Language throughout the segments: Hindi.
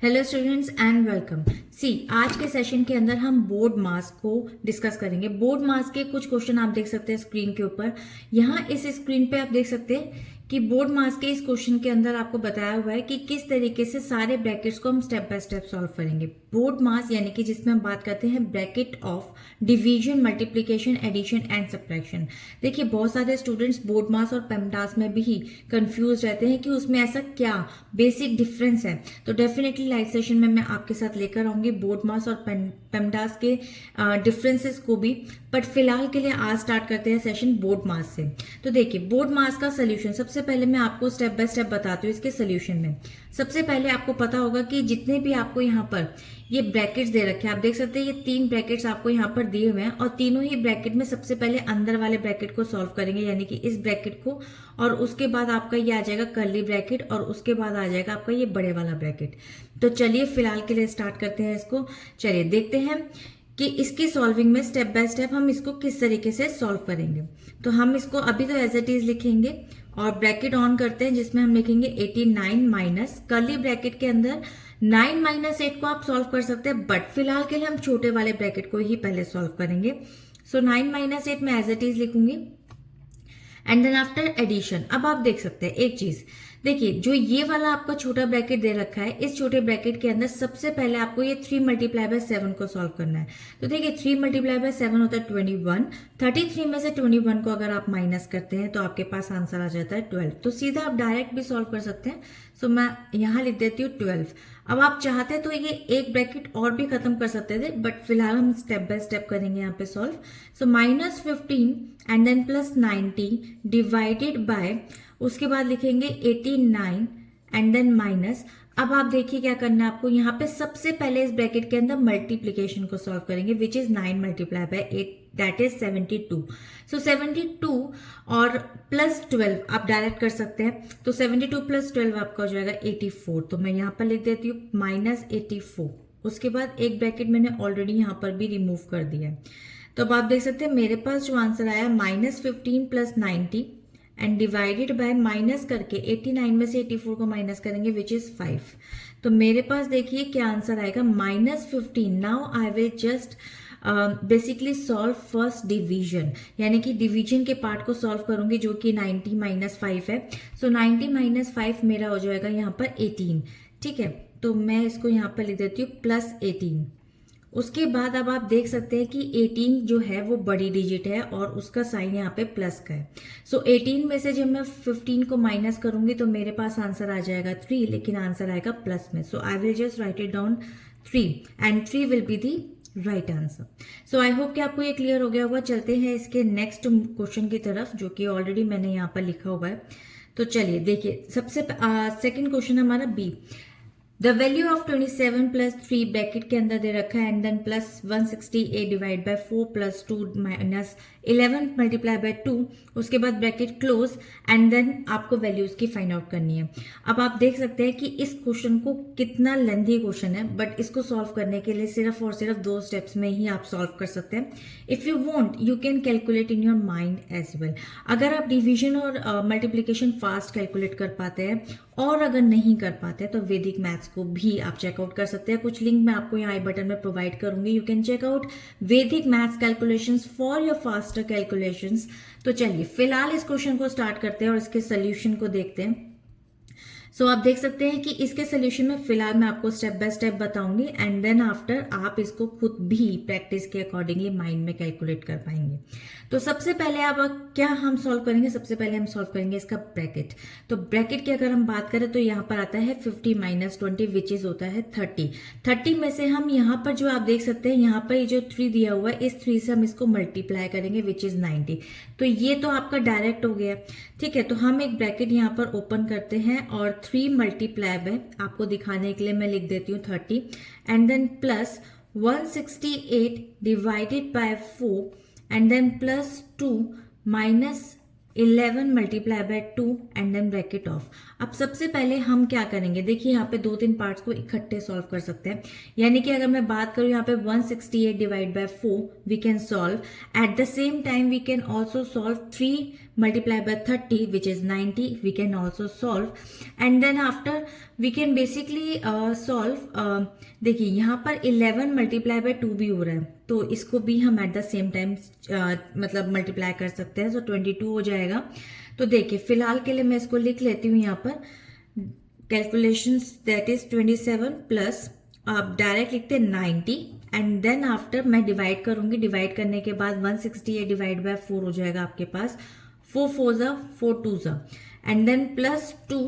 Hello students and welcome. आज के सेशन के अंदर हम बोर्ड मास को डिस्कस करेंगे। बोर्ड मास के कुछ क्वेश्चन आप देख सकते हैं स्क्रीन के ऊपर। यहाँ इस स्क्रीन पे आप देख सकते हैं कि बोर्ड मास के इस क्वेश्चन के अंदर आपको बताया हुआ है कि किस तरीके से सारे ब्रैकेट्स को हम स्टेप बाय स्टेप सॉल्व करेंगे। बोर्ड मास यानी कि जिसमें हम बात करते हैं bracket of division, multiplication, addition and subtraction. देखिए बहुत सारे स्टूडेंट्स बोर्ड मास और पेमडास में भी कंफ्यूज रहते हैं कि उसमें ऐसा क्या बेसिक डिफरेंस है। तो डेफिनेटली लाइव सेशन में मैं आपके साथ लेकर आऊंगी बोर्ड मास और पेमडास के डिफरेंसेस को भी। बट फिलहाल के लिए आज स्टार्ट करते हैं सेशन बोर्ड मास से। तो देखिए बोर्ड मास का सोल्यूशन सबसे पहले मैं आपको स्टेप बाय स्टेप बताती हूँ। इसके सोल्यूशन में सबसे पहले आपको पता होगा कि जितने भी आपको यहाँ पर ये ब्रैकेट्स दे रखे हैं, आप देख सकते हैं ये 3 ब्रैकेट्स आपको यहाँ पर दिए हुए हैं और तीनों ही ब्रैकेट में सबसे पहले अंदर वाले ब्रैकेट को सॉल्व करेंगे, यानी कि इस ब्रैकेट को, और उसके बाद आपका ये आ जाएगा कर्ली ब्रैकेट और उसके बाद आ जाएगा आपका ये बड़े वाला ब्रैकेट। तो चलिए फिलहाल के लिए स्टार्ट करते हैं इसको। चलिए देखते हैं कि इसकी सॉल्विंग में स्टेप बाय स्टेप हम इसको किस तरीके से सॉल्व करेंगे। तो हम इसको अभी तो एज इट इज लिखेंगे और ब्रैकेट ऑन करते हैं जिसमें हम लिखेंगे 89 माइनस कर्ली ब्रैकेट के अंदर 9 माइनस 8 को आप सॉल्व कर सकते हैं, बट फिलहाल के लिए हम छोटे वाले ब्रैकेट को ही पहले सॉल्व करेंगे। सो 9 माइनस 8 मैं एज इट इज लिखूंगी एंड देन आफ्टर एडिशन। अब आप देख सकते हैं एक चीज, देखिए जो ये वाला आपका छोटा ब्रैकेट दे रखा है, इस छोटे ब्रैकेट के अंदर सबसे पहले आपको ये 3 मल्टीप्लाई बाय 7 को सॉल्व करना है। तो देखिए 3 मल्टीप्लाई बाय 7 होता है 21। 33 में से 21 को अगर आप माइनस करते हैं तो आपके पास आंसर आ जाता है 12। तो सीधा आप डायरेक्ट भी सॉल्व कर सकते हैं। सो मैं यहाँ लिख देती हूँ 12। अब आप चाहते तो ये एक ब्रैकेट और भी खत्म कर सकते थे, बट फिलहाल हम स्टेप बाय स्टेप करेंगे यहाँ पे solve. So -15 and then plus 90 divided by, उसके बाद लिखेंगे 89 एंड देन माइनस। अब आप देखिए क्या करना है आपको, यहाँ पे सबसे पहले इस ब्रैकेट के अंदर मल्टीप्लीकेशन को सॉल्व करेंगे, which is 9 multiply by 8 that is 72। सो 72 और प्लस 12 आप डायरेक्ट कर सकते हैं। तो 72 प्लस 12 आपका हो जाएगा 84। तो मैं यहाँ पर लिख देती हूँ -84। उसके बाद एक ब्रैकेट मैंने ऑलरेडी यहाँ पर भी रिमूव कर दिया है। तो अब आप देख सकते हैं मेरे पास जो आंसर आया -15 plus 90 and divided by, minus करके 89 में से 84 को माइनस करेंगे विच इज 5। तो मेरे पास देखिए क्या आंसर आएगा -15। Now I will just basically solve first division, यानी कि डिवीजन के पार्ट को सॉल्व करूंगी जो कि 90 माइनस 5 है। सो 90 माइनस 5 मेरा हो जाएगा यहाँ पर 18। ठीक है, तो मैं इसको यहाँ पर लिख देती हूँ +18। उसके बाद अब आप देख सकते हैं कि 18 जो है वो बड़ी डिजिट है और उसका साइन यहाँ पे प्लस का है। सो 18 में से जब मैं 15 को माइनस करूंगी तो मेरे पास आंसर आ जाएगा 3, लेकिन आंसर आएगा प्लस में। So I will just write it down 3 and 3 will be the right answer. So I hope कि आपको ये क्लियर हो गया होगा। चलते हैं इसके नेक्स्ट क्वेश्चन की तरफ जो कि ऑलरेडी मैंने यहाँ पर लिखा हुआ है। तो चलिए देखिए सबसे सेकेंड क्वेश्चन हमारा B. The value of 27 plus 3 bracket के अंदर दे रखा है and then plus 168 divide by 4 plus 2 minus 11 multiply by 2, उसके बाद ब्रैकेट क्लोज एंड देन आपको वैल्यूज की फाइंड आउट करनी है। अब आप देख सकते हैं कि इस क्वेश्चन को कितना लेंथी क्वेश्चन है, बट इसको सॉल्व करने के लिए सिर्फ और सिर्फ 2 स्टेप्स में ही आप सॉल्व कर सकते हैं। If you want you can calculate in your mind as well. अगर आप डिवीजन और मल्टीप्लीकेशन फास्ट कैलकुलेट कर पाते हैं और अगर नहीं कर पाते तो वैदिक मैथ्स को भी आप चेकआउट कर सकते हैं। कुछ लिंक मैं आपको यहाँ आई बटन में प्रोवाइड करूंगी। यू कैन चेक आउट वैदिक maths calculations for your faster calculations. तो चलिए फिलहाल इस क्वेश्चन को स्टार्ट करते हैं और इसके सोल्यूशन को देखते हैं। सो आप देख सकते हैं कि इसके सोल्यूशन में फिलहाल मैं आपको स्टेप बाय स्टेप बताऊंगी एंड देन आफ्टर आप इसको खुद भी प्रैक्टिस के अकॉर्डिंगली माइंड में कैलकुलेट कर पाएंगे। तो सबसे पहले अब क्या हम सॉल्व करेंगे, सबसे पहले हम सॉल्व करेंगे इसका ब्रैकेट। तो ब्रैकेट की अगर हम बात करें तो यहाँ पर आता है 50 माइनस 20 विच इज होता है 30। 30 में से हम यहाँ पर जो आप देख सकते हैं यहाँ पर ये जो 3 दिया हुआ है, इस 3 से हम इसको मल्टीप्लाई करेंगे विच इज 90। तो ये तो आपका डायरेक्ट हो गया। ठीक है, तो हम एक ब्रैकेट यहाँ पर ओपन करते हैं और 3 मल्टीप्लाई बाय, आपको दिखाने के लिए मैं लिख देती हूँ 30 and then plus 168 divided by 4 and then plus 2 minus 11 multiply by 2 and then bracket of. अब सबसे पहले हम क्या करेंगे, देखिए यहाँ पे 2-3 पार्ट्स को इकट्ठे सॉल्व कर सकते हैं। यानी कि अगर मैं बात करूँ यहाँ पे 168 divide by 4 we can solve. At the same time we can also solve 3 multiply by 30 which is 90 we can also solve, and then after we can basically solve देखिए यहाँ पर 11 multiply by 2 भी हो रहा है, तो इसको भी हम एट द सेम टाइम मतलब मल्टीप्लाई कर सकते हैं, सो 22 हो जाएगा। तो देखिए फिलहाल के लिए मैं इसको लिख लेती हूँ यहाँ पर कैलकुलेशंस, दैट इज 27 प्लस आप डायरेक्ट लिखते 90 एंड देन आफ्टर मैं डिवाइड करूंगी, डिवाइड करने के बाद 168 डिवाइड बाय 4 हो जाएगा आपके पास, 4 4 जा 4 2 जा and then plus 2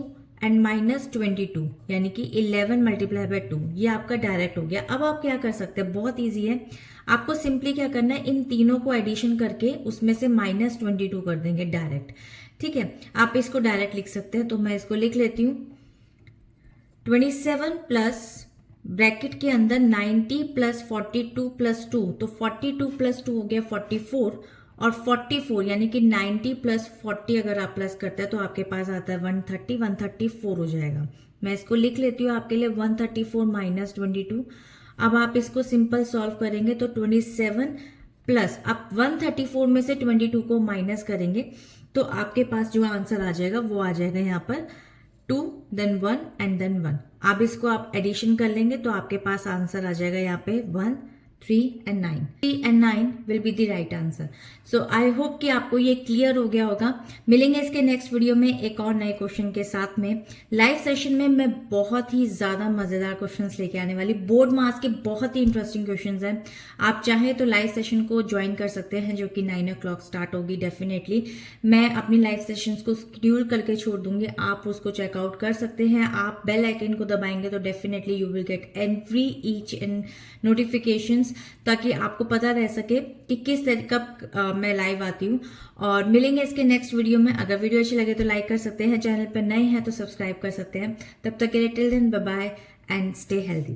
and minus 22 यानी कि 11 मल्टीप्लाई बाय 2, ये आपका डायरेक्ट हो गया। अब आप क्या कर सकते हैं, बहुत इजी है, आपको सिंपली क्या करना है, इन तीनों को एडिशन करके उसमें से माइनस 22 कर देंगे डायरेक्ट। ठीक है, आप इसको डायरेक्ट लिख सकते हैं, तो मैं इसको लिख लेती हूँ 27 प्लस ब्रैकेट के अंदर 90 प्लस 42 प्लस 2, तो 42 प्लस 2 हो गया 44 और 44 यानी कि 90 प्लस 40 अगर आप प्लस करते हैं तो आपके पास आता है 130, 134 हो जाएगा। मैं इसको लिख लेती हूँ आपके लिए 134 माइनस 22। अब आप इसको सिंपल सॉल्व करेंगे तो 27 प्लस आप 134 में से 22 को माइनस करेंगे तो आपके पास जो आंसर आ जाएगा वो आ जाएगा यहाँ पर 2 देन 1 एंड देन 1। आप इसको आप एडिशन कर लेंगे तो आपके पास आंसर आ जाएगा यहाँ पे 1 3 and 9. 3 and 9 will be the right answer. So I hope कि आपको ये क्लियर हो गया होगा। मिलेंगे इसके नेक्स्ट वीडियो में एक और नए क्वेश्चन के साथ में। लाइव सेशन में मैं बहुत ही ज्यादा मजेदार क्वेश्चंस लेके आने वाली, बोर्ड मार्क्स के बहुत ही इंटरेस्टिंग क्वेश्चंस हैं। आप चाहे तो लाइव सेशन को ज्वाइन कर सकते हैं जो कि 9 o'clock स्टार्ट होगी। डेफिनेटली मैं अपनी लाइव सेशंस को शेड्यूल करके छोड़ दूंगी, आप उसको चेकआउट कर सकते हैं। आप बेल आइकन को दबाएंगे तो definitely you will get every each and notifications, ताकि आपको पता रह सके कि किस तरीके कब मैं लाइव आती हूँ। और मिलेंगे इसके नेक्स्ट वीडियो में। अगर वीडियो अच्छी लगे तो लाइक कर सकते हैं, चैनल पर नए हैं तो सब्सक्राइब कर सकते हैं। तब तक के लिए till then bye bye and stay healthy.